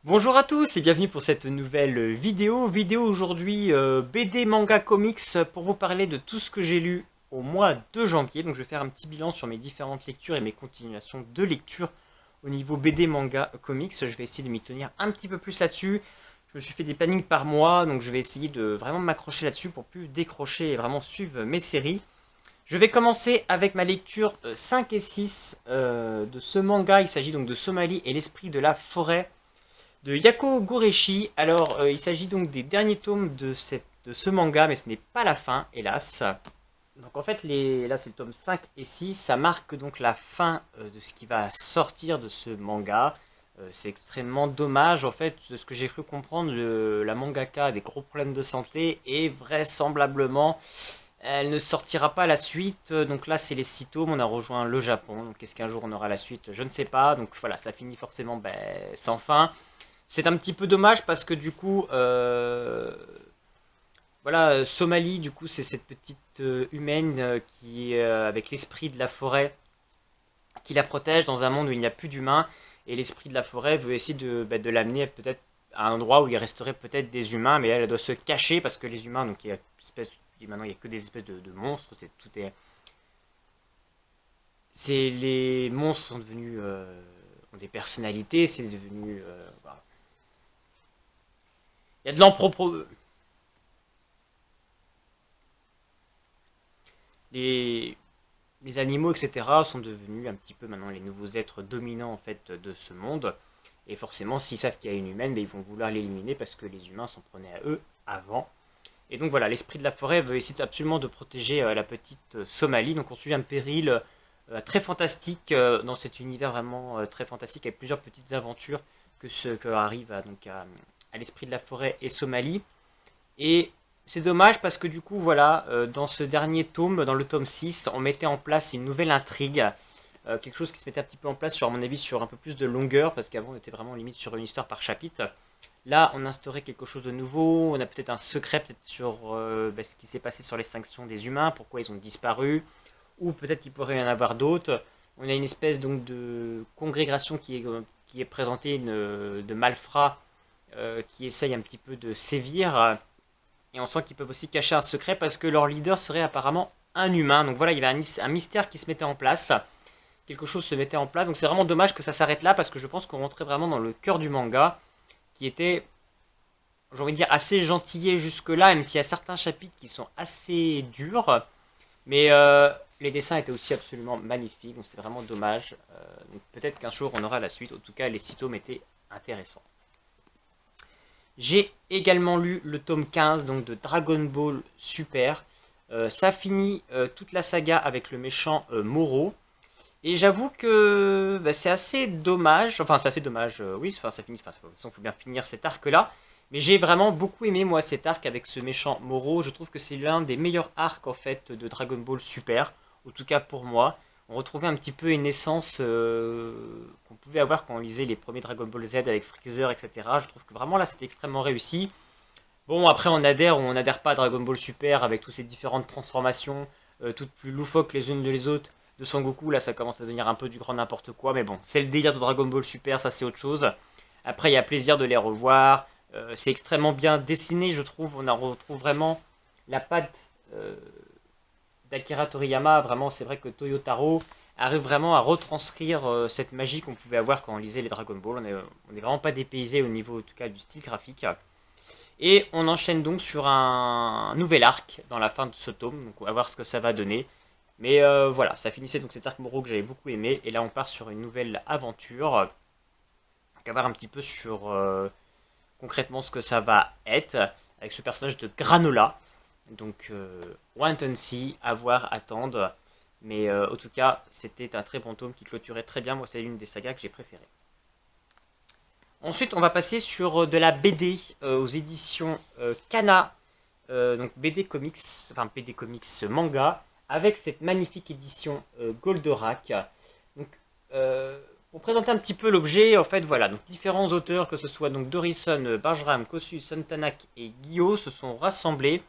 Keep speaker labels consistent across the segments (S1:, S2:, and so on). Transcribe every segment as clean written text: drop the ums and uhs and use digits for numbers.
S1: Bonjour à tous et bienvenue pour cette nouvelle vidéo aujourd'hui BD manga comics pour vous parler de tout ce que j'ai lu au mois de janvier. Donc je vais faire un petit bilan sur mes différentes lectures et mes continuations de lecture au niveau BD manga comics. Je vais essayer de m'y tenir un petit peu plus là-dessus. Je me suis fait des plannings par mois, donc je vais essayer de vraiment m'accrocher là-dessus pour plus décrocher et vraiment suivre mes séries. Je vais commencer avec ma lecture 5 et 6 de ce manga. Il s'agit donc de Somalie et l'esprit de la forêt de Yako Goreshi. Alors, il s'agit donc des derniers tomes de ce manga, mais ce n'est pas la fin, hélas. Donc en fait, là c'est le tome 5 et 6, ça marque donc la fin de ce qui va sortir de ce manga. C'est extrêmement dommage, en fait, de ce que j'ai cru comprendre, la mangaka a des gros problèmes de santé et vraisemblablement elle ne sortira pas la suite. Donc là c'est les 6 tomes, on a rejoint le Japon, donc est-ce qu'un jour on aura la suite, je ne sais pas. Donc voilà, ça finit forcément sans fin. C'est un petit peu dommage parce que du coup, voilà, Somalie, du coup, c'est cette petite humaine qui est avec l'esprit de la forêt qui la protège dans un monde où il n'y a plus d'humains. Et l'esprit de la forêt veut essayer de l'amener peut-être à un endroit où il resterait peut-être des humains, mais elle doit se cacher parce que les humains, donc il y a maintenant il y a que des espèces de monstres, les monstres sont devenus ont des personnalités, c'est devenu voilà. Il y a de l'empropos. Les, les animaux, etc., sont devenus un petit peu maintenant les nouveaux êtres dominants en fait de ce monde. Et forcément, s'ils savent qu'il y a une humaine, ils vont vouloir l'éliminer parce que les humains s'en prenaient à eux avant. Et donc voilà, l'esprit de la forêt veut essayer absolument de protéger la petite Somalie. Donc on suit un péril très fantastique dans cet univers vraiment très fantastique avec plusieurs petites aventures que arrive à l'esprit de la forêt et Somalie. Et c'est dommage parce que du coup, voilà, dans ce dernier tome, dans le tome 6, on mettait en place une nouvelle intrigue. Quelque chose qui se mettait un petit peu en place, sur, à mon avis, sur un peu plus de longueur, parce qu'avant, on était vraiment limite sur une histoire par chapitre. Là, on instaurait quelque chose de nouveau. On a peut-être un secret peut-être sur ce qui s'est passé sur les sanctions des humains, pourquoi ils ont disparu, ou peut-être qu'il pourrait y en avoir d'autres. On a une espèce donc de congrégation qui est présentée, de malfrats qui essayent un petit peu de sévir. Et on sent qu'ils peuvent aussi cacher un secret parce que leur leader serait apparemment un humain. Donc voilà, il y avait un mystère qui se mettait en place. Quelque chose se mettait en place. Donc c'est vraiment dommage que ça s'arrête là parce que je pense qu'on rentrait vraiment dans le cœur du manga qui était, j'ai envie de dire, assez gentillé jusque-là, même s'il y a certains chapitres qui sont assez durs. Mais les dessins étaient aussi absolument magnifiques. Donc c'est vraiment dommage. Donc peut-être qu'un jour on aura la suite. En tout cas, les 6 tomes étaient intéressants. J'ai également lu le tome 15 donc de Dragon Ball Super. Ça finit toute la saga avec le méchant Moro. Et j'avoue que c'est assez dommage. Enfin, c'est assez dommage, oui, enfin, ça finit. Enfin, de toute façon, il faut bien finir cet arc-là. Mais j'ai vraiment beaucoup aimé, moi, cet arc avec ce méchant Moro. Je trouve que c'est l'un des meilleurs arcs, en fait, de Dragon Ball Super. En tout cas, pour moi. On retrouvait un petit peu une essence qu'on pouvait avoir quand on lisait les premiers Dragon Ball Z avec Freezer, etc. Je trouve que vraiment là, c'était extrêmement réussi. Bon, après, on adhère ou on n'adhère pas à Dragon Ball Super avec toutes ces différentes transformations, toutes plus loufoques les unes les autres de Son Goku. Là, ça commence à devenir un peu du grand n'importe quoi. Mais bon, c'est le délire de Dragon Ball Super, ça c'est autre chose. Après, il y a plaisir de les revoir. C'est extrêmement bien dessiné, je trouve. On en retrouve vraiment la patte d'Akira Toriyama. Vraiment, c'est vrai que Toyotaro arrive vraiment à retranscrire cette magie qu'on pouvait avoir quand on lisait les Dragon Ball. On est vraiment pas dépaysé au niveau, en tout cas, du style graphique. Et on enchaîne donc sur un nouvel arc dans la fin de ce tome. Donc on va voir ce que ça va donner. Mais voilà, ça finissait donc cet arc Moro que j'avais beaucoup aimé. Et là, on part sur une nouvelle aventure. Donc à voir un petit peu sur concrètement ce que ça va être avec ce personnage de Granola. Donc, Wait and See, à voir, attendre. Mais en tout cas, c'était un très bon tome qui clôturait très bien. Moi, c'est l'une des sagas que j'ai préférées. Ensuite, on va passer sur de la BD aux éditions Kana. Donc BD Comics, enfin BD Comics manga, avec cette magnifique édition Goldorak. Donc, pour présenter un petit peu l'objet, en fait, voilà, donc différents auteurs, que ce soit donc Dorison, Bajram, Kossu, Santanak et Guillaume, se sont rassemblés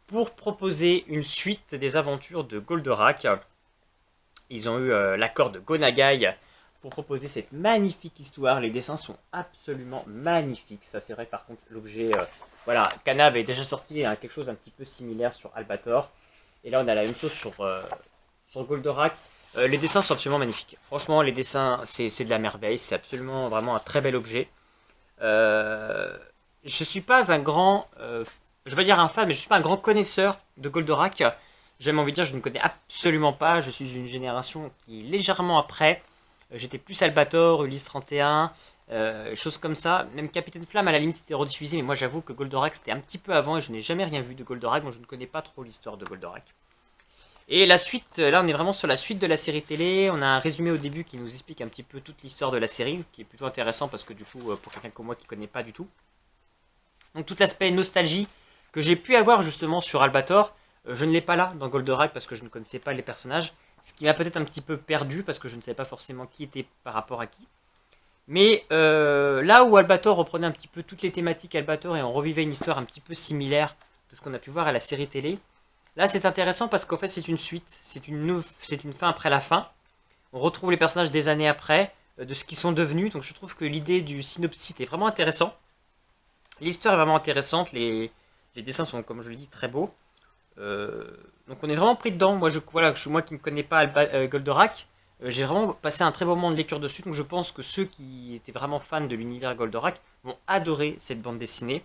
S1: pour proposer une suite des aventures de Goldorak. Ils ont eu l'accord de Gonagai pour proposer cette magnifique histoire. Les dessins sont absolument magnifiques. Ça, c'est vrai, par contre, l'objet... voilà, Kana avait déjà sorti quelque chose un petit peu similaire sur Albator. Et là, on a la même chose sur Goldorak. Les dessins sont absolument magnifiques. Franchement, les dessins, c'est de la merveille. C'est absolument, vraiment un très bel objet. Je suis pas un grand... je vais pas dire un fan, mais je suis pas un grand connaisseur de Goldorak. J'ai même envie de dire, je ne connais absolument pas. Je suis une génération qui est légèrement après. J'étais plus Albator, Ulysse 31, choses comme ça. Même Capitaine Flamme, à la limite, c'était rediffusé. Mais moi, j'avoue que Goldorak, c'était un petit peu avant et je n'ai jamais rien vu de Goldorak. Moi, je ne connais pas trop l'histoire de Goldorak. Et la suite, là, on est vraiment sur la suite de la série télé. On a un résumé au début qui nous explique un petit peu toute l'histoire de la série, qui est plutôt intéressant parce que du coup, pour quelqu'un comme moi qui ne connaît pas du tout. Donc, tout l'aspect nostalgie que j'ai pu avoir justement sur Albator, je ne l'ai pas là dans Goldorak parce que je ne connaissais pas les personnages. Ce qui m'a peut-être un petit peu perdu parce que je ne savais pas forcément qui était par rapport à qui. Mais là où Albator reprenait un petit peu toutes les thématiques Albator et on revivait une histoire un petit peu similaire de ce qu'on a pu voir à la série télé, là c'est intéressant parce qu'en fait c'est une suite, c'est une fin après la fin. On retrouve les personnages des années après, de ce qu'ils sont devenus, donc je trouve que l'idée du synopsis est vraiment intéressant. L'histoire est vraiment intéressante, les dessins sont, comme je le dis, très beaux. Donc on est vraiment pris dedans. Moi, moi qui ne connais pas Goldorak, j'ai vraiment passé un très bon moment de lecture dessus. Donc je pense que ceux qui étaient vraiment fans de l'univers Goldorak vont adorer cette bande dessinée.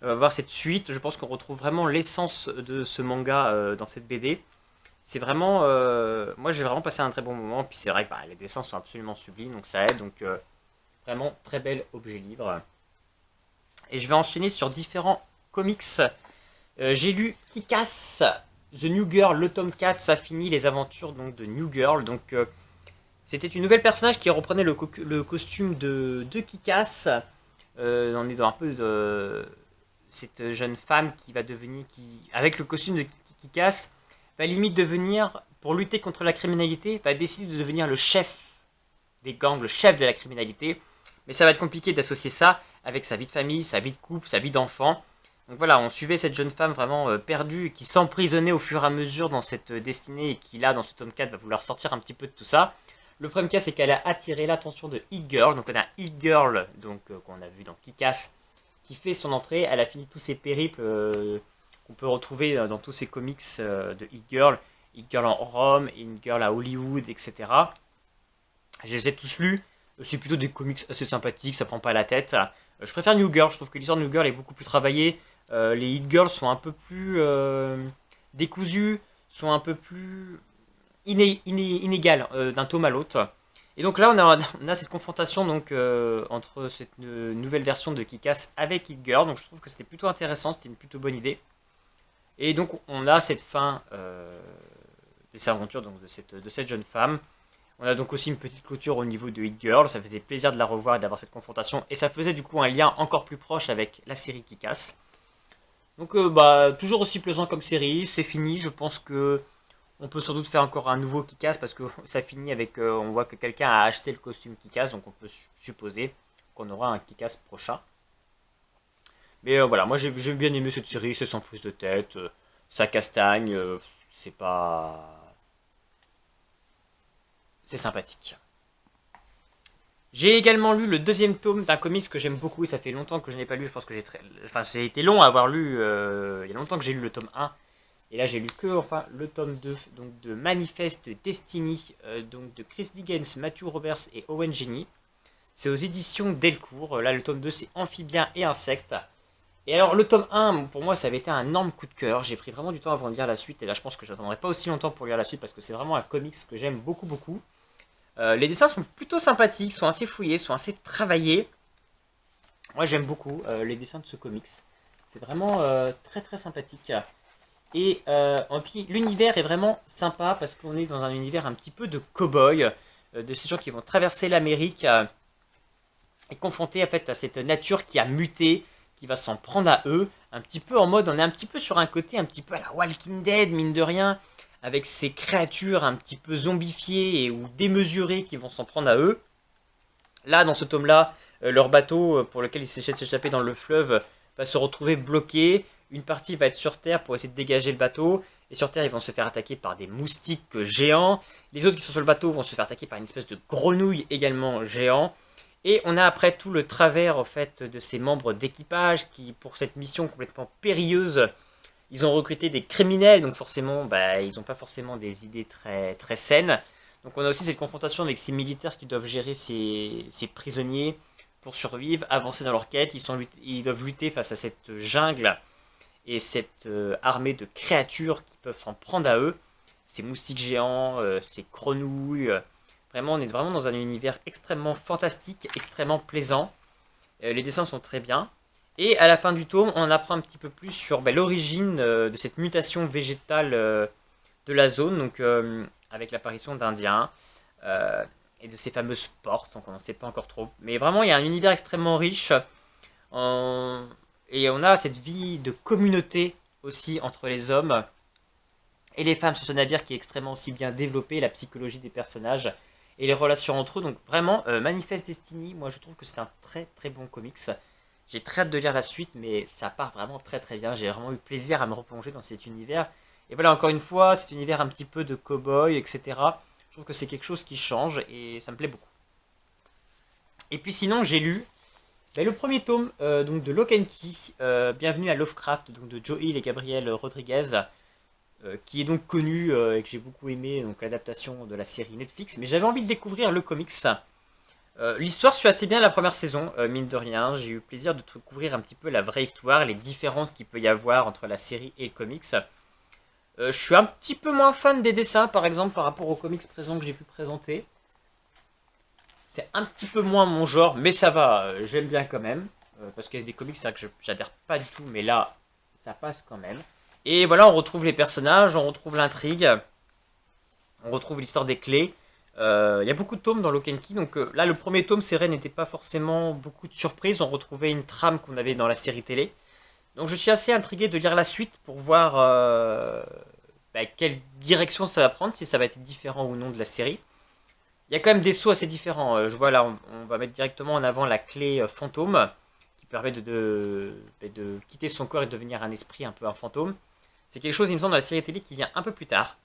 S1: On va voir cette suite. Je pense qu'on retrouve vraiment l'essence de ce manga dans cette BD. C'est vraiment... moi j'ai vraiment passé un très bon moment. Puis c'est vrai que les dessins sont absolument sublimes, donc ça aide. Donc vraiment très bel objet livre. Et je vais enchaîner sur différents comics. J'ai lu Kick-Ass, The New Girl, le tome 4, ça finit les aventures donc, de New Girl. Donc c'était une nouvelle personnage qui reprenait le costume de Kick-Ass. On est dans un peu de cette jeune femme qui va devenir, avec le costume de Kick-Ass, va limite devenir, pour lutter contre la criminalité, va décider de devenir le chef des gangs, le chef de la criminalité. Mais ça va être compliqué d'associer ça avec sa vie de famille, sa vie de couple, sa vie d'enfant. Donc voilà, on suivait cette jeune femme vraiment perdue, qui s'emprisonnait au fur et à mesure dans cette destinée et qui là, dans ce tome 4, va vouloir sortir un petit peu de tout ça. Le problème qu'il y a, c'est qu'elle a attiré l'attention de Hit Girl. Donc on a Hit Girl, qu'on a vu dans Kick-Ass, qui fait son entrée. Elle a fini tous ses périples qu'on peut retrouver dans tous ces comics de Hit Girl. Hit Girl en Rome, Hit Girl à Hollywood, etc. Je les ai tous lus. C'est plutôt des comics assez sympathiques, ça prend pas la tête. Je préfère New Girl, je trouve que l'histoire de New Girl est beaucoup plus travaillée. Les Hit Girls sont un peu plus décousues, sont un peu plus inégales d'un tome à l'autre. Et donc là, on a cette confrontation donc, entre cette nouvelle version de Kick-Ass avec Hit Girl. Donc je trouve que c'était plutôt intéressant, c'était une plutôt bonne idée. Et donc on a cette fin des aventures donc, de cette jeune femme. On a donc aussi une petite clôture au niveau de Hit Girl. Ça faisait plaisir de la revoir et d'avoir cette confrontation. Et ça faisait du coup un lien encore plus proche avec la série Kick-Ass. Donc toujours aussi plaisant comme série, c'est fini, je pense que on peut sans doute faire encore un nouveau Kick-Ass parce que ça finit avec, on voit que quelqu'un a acheté le costume Kick-Ass, donc on peut supposer qu'on aura un Kick-Ass prochain. Mais voilà, moi j'ai bien aimé cette série, c'est sans prise de tête, ça castagne, c'est pas... c'est sympathique. J'ai également lu le deuxième tome d'un comics que j'aime beaucoup et ça fait longtemps que je n'ai pas lu. Je pense que j'ai été long à avoir lu. Il y a longtemps que j'ai lu le tome 1. Et là j'ai lu que le tome 2 donc, de Manifest Destiny donc de Chris Dickens, Matthew Roberts et Owen Genie. C'est aux éditions Delcourt. Là le tome 2 c'est Amphibiens et Insectes. Et alors le tome 1 pour moi ça avait été un énorme coup de cœur. J'ai pris vraiment du temps avant de lire la suite et là je pense que je n'attendrai pas aussi longtemps pour lire la suite parce que c'est vraiment un comics que j'aime beaucoup beaucoup. Les dessins sont plutôt sympathiques, sont assez fouillés, sont assez travaillés. Moi j'aime beaucoup les dessins de ce comics. C'est vraiment très très sympathique. Et puis l'univers est vraiment sympa parce qu'on est dans un univers un petit peu de cow-boy, de ces gens qui vont traverser l'Amérique et confrontés en fait à cette nature qui a muté, qui va s'en prendre à eux. Un petit peu en mode, on est un petit peu sur un côté un petit peu à la Walking Dead, mine de rien. Avec ces créatures un petit peu zombifiées ou démesurées qui vont s'en prendre à eux. Là, dans ce tome-là, leur bateau pour lequel ils essaient de s'échapper dans le fleuve va se retrouver bloqué. Une partie va être sur terre pour essayer de dégager le bateau. Et sur Terre, ils vont se faire attaquer par des moustiques géants. Les autres qui sont sur le bateau vont se faire attaquer par une espèce de grenouille également géant. Et on a après tout le travers en fait de ces membres d'équipage qui, pour cette mission complètement périlleuse, ils ont recruté des criminels, donc forcément, bah, ils n'ont pas forcément des idées très, très saines. Donc on a aussi cette confrontation avec ces militaires qui doivent gérer ces prisonniers pour survivre, avancer dans leur quête. Ils doivent lutter face à cette jungle et cette armée de créatures qui peuvent s'en prendre à eux. Ces moustiques géants, ces grenouilles. Vraiment, on est vraiment dans un univers extrêmement fantastique, extrêmement plaisant. Les dessins sont très bien. Et à la fin du tome, on apprend un petit peu plus sur l'origine de cette mutation végétale de la zone, donc avec l'apparition d'Indiens et de ces fameuses portes, donc on n'en sait pas encore trop. Mais vraiment, il y a un univers extrêmement riche, et on a cette vie de communauté aussi entre les hommes et les femmes sur ce navire qui est extrêmement aussi bien développée, la psychologie des personnages et les relations entre eux. Donc vraiment, Manifest Destiny, moi je trouve que c'est un très très bon comics. J'ai très hâte de lire la suite, mais ça part vraiment très très bien. J'ai vraiment eu plaisir à me replonger dans cet univers. Et voilà, encore une fois, cet univers un petit peu de cow-boy, etc. Je trouve que c'est quelque chose qui change et ça me plaît beaucoup. Et puis sinon, j'ai lu le premier tome donc de Lock and Key, Bienvenue à Lovecraft, donc de Joe Hill et Gabriel Rodriguez, qui est donc connu et que j'ai beaucoup aimé, donc l'adaptation de la série Netflix. Mais j'avais envie de découvrir le comics. L'histoire suit assez bien la première saison, mine de rien. J'ai eu plaisir de découvrir un petit peu la vraie histoire, les différences qu'il peut y avoir entre la série et le comics. Je suis un petit peu moins fan des dessins, par exemple, par rapport aux comics présents que j'ai pu présenter. C'est un petit peu moins mon genre, mais ça va, j'aime bien quand même. Parce qu'il y a des comics, c'est vrai que j'adhère pas du tout, mais là, ça passe quand même. Et voilà, on retrouve les personnages, on retrouve l'intrigue, on retrouve l'histoire des clés. Il y a beaucoup de tomes dans Lock and Key, donc là, le premier tome, c'est vrai, n'était pas forcément beaucoup de surprises. On retrouvait une trame qu'on avait dans la série télé. Donc je suis assez intrigué de lire la suite pour voir quelle direction ça va prendre, si ça va être différent ou non de la série. Il y a quand même des sauts assez différents. Je vois là, on va mettre directement en avant la clé fantôme, qui permet de quitter son corps et de devenir un esprit, un peu un fantôme. C'est quelque chose, il me semble, dans la série télé qui vient un peu plus tard.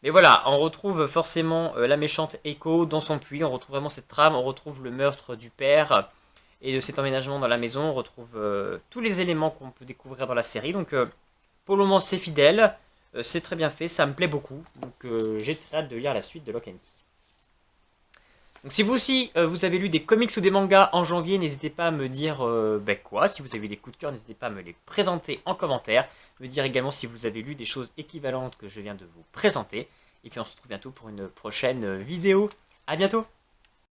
S1: Mais voilà, on retrouve forcément la méchante Echo dans son puits, on retrouve vraiment cette trame, on retrouve le meurtre du père et de cet emménagement dans la maison, on retrouve tous les éléments qu'on peut découvrir dans la série. Donc pour le moment c'est fidèle, c'est très bien fait, ça me plaît beaucoup. Donc j'ai très hâte de lire la suite de Lock and Key. Donc si vous aussi vous avez lu des comics ou des mangas en janvier, n'hésitez pas à me dire quoi. Si vous avez des coups de cœur, n'hésitez pas à me les présenter en commentaire. Me dire également si vous avez lu des choses équivalentes que je viens de vous présenter. Et puis on se retrouve bientôt pour une prochaine vidéo. À bientôt!